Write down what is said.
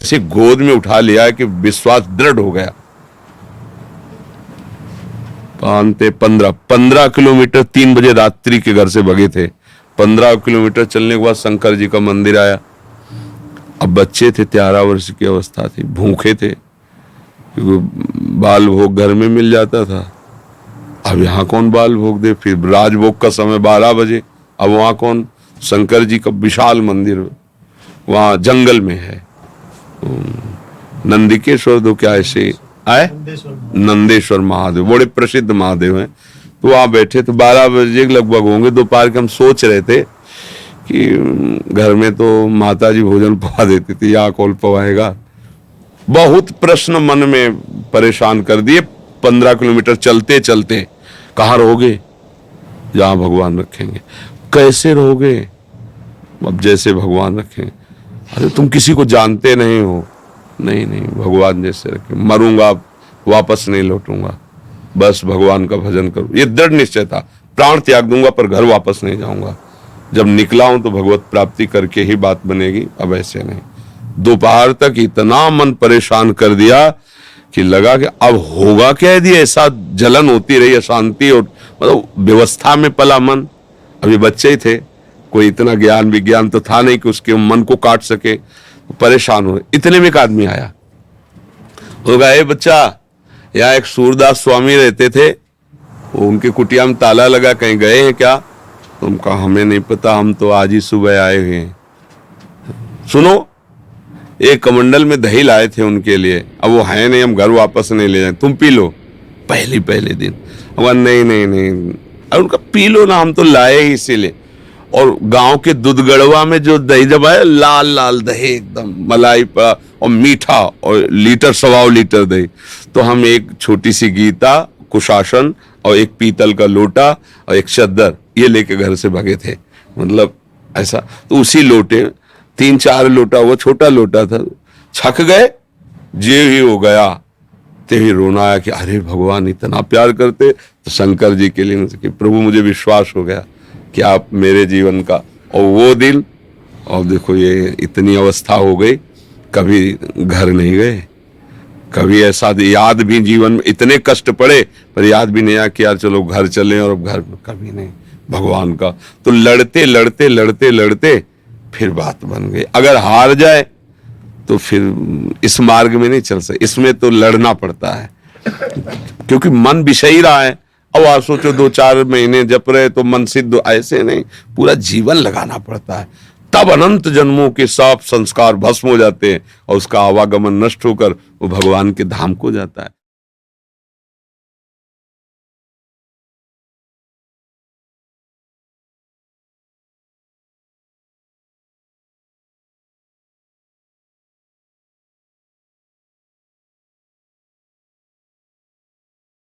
इसे गोद में उठा लिया कि विश्वास दृढ़ हो गया। 15 किलोमीटर 3 बजे रात्रि के घर से भगे थे। 15 किलोमीटर चलने के बाद शंकर जी का मंदिर आया। अब बच्चे थे, 13 वर्ष की अवस्था थी, भूखे थे क्योंकि बाल भोग घर में मिल जाता था। अब यहाँ कौन बाल भोग दे, फिर राजभोग का समय 12 बजे, अब वहाँ कौन। शंकर जी का विशाल मंदिर वहाँ जंगल में है, नंदिकेश्वर दो क्या ऐसे आए, नंदेश्वर महादेव, बड़े प्रसिद्ध महादेव हैं। तो वहाँ बैठे तो 12 बजे लगभग होंगे दोपहर के। हम सोच रहे थे कि घर में तो माता जी भोजन पवा देती थी, यहाँ कौन पवाएगा। बहुत प्रश्न मन में परेशान कर दिए। 15 किलोमीटर चलते चलते कहाँ रहोगे, जहाँ भगवान रखेंगे। कैसे रहोगे, अब जैसे भगवान रखें। अरे तुम किसी को जानते नहीं हो। नहीं नहीं, भगवान जैसे रखे। मरूंगा वापस नहीं लौटूंगा, बस भगवान का भजन करूं, ये दृढ़ निश्चय था। प्राण त्याग दूंगा पर घर वापस नहीं जाऊंगा। जब निकला हूं तो भगवत प्राप्ति करके ही बात बनेगी, अब ऐसे नहीं। दोपहर तक इतना मन परेशान कर दिया कि लगा कि अब होगा क्या यदि ऐसा जलन होती रही, अशांति, और मतलब व्यवस्था में पला मन। अभी बच्चे ही थे, कोई इतना ज्ञान विज्ञान तो था नहीं कि उसके मन को काट सके। परेशान हो। इतने में एक आदमी आया, होगा ए बच्चा, यहाँ एक सूरदास स्वामी रहते थे, वो उनके कुटिया में ताला लगा, कहीं गए हैं क्या? तुम कहा हमें नहीं पता, हम तो आज ही सुबह आए हुए हैं। सुनो, एक कमंडल में दही लाए थे उनके लिए, अब वो है नहीं, हम घर वापस नहीं ले जाए, तुम पी लो। पहले दिन नहीं नहीं नहीं, उनका पी लो ना, हम तो लाए ही इसीलिए। और गांव के दूधगढ़वा में जो दही जब आया, लाल लाल दही एकदम मलाई पड़ा और मीठा, और लीटर 1.25 लीटर दही। तो हम एक छोटी सी गीता, कुशासन और एक पीतल का लोटा और एक चद्दर ये लेके घर से भागे थे। मतलब ऐसा, तो उसी लोटे 3-4 लोटा, वो छोटा लोटा था, छक गए, जे ही हो गया। ते ही रोना आया कि अरे भगवान इतना प्यार करते। तो शंकर जी के लिए कि प्रभु मुझे विश्वास हो गया कि आप मेरे जीवन का। और वो दिन, और देखो ये इतनी अवस्था हो गई, कभी घर नहीं गए, कभी ऐसा याद भी जीवन में, इतने कष्ट पड़े पर याद भी नहीं आया कि यार चलो घर चलें, और अब घर कभी नहीं भगवान का। तो लड़ते लड़ते लड़ते लड़ते फिर बात बन गई। अगर हार जाए तो फिर इस मार्ग में नहीं चल सकते, इसमें तो लड़ना पड़ता है क्योंकि मन विषयी रहा है। अब आप सोचो 2-4 महीने जप रहे तो मन सिद्ध, ऐसे नहीं, पूरा जीवन लगाना पड़ता है। तब अनंत जन्मों के सब संस्कार भस्म हो जाते हैं और उसका आवागमन नष्ट होकर वो भगवान के धाम को जाता है।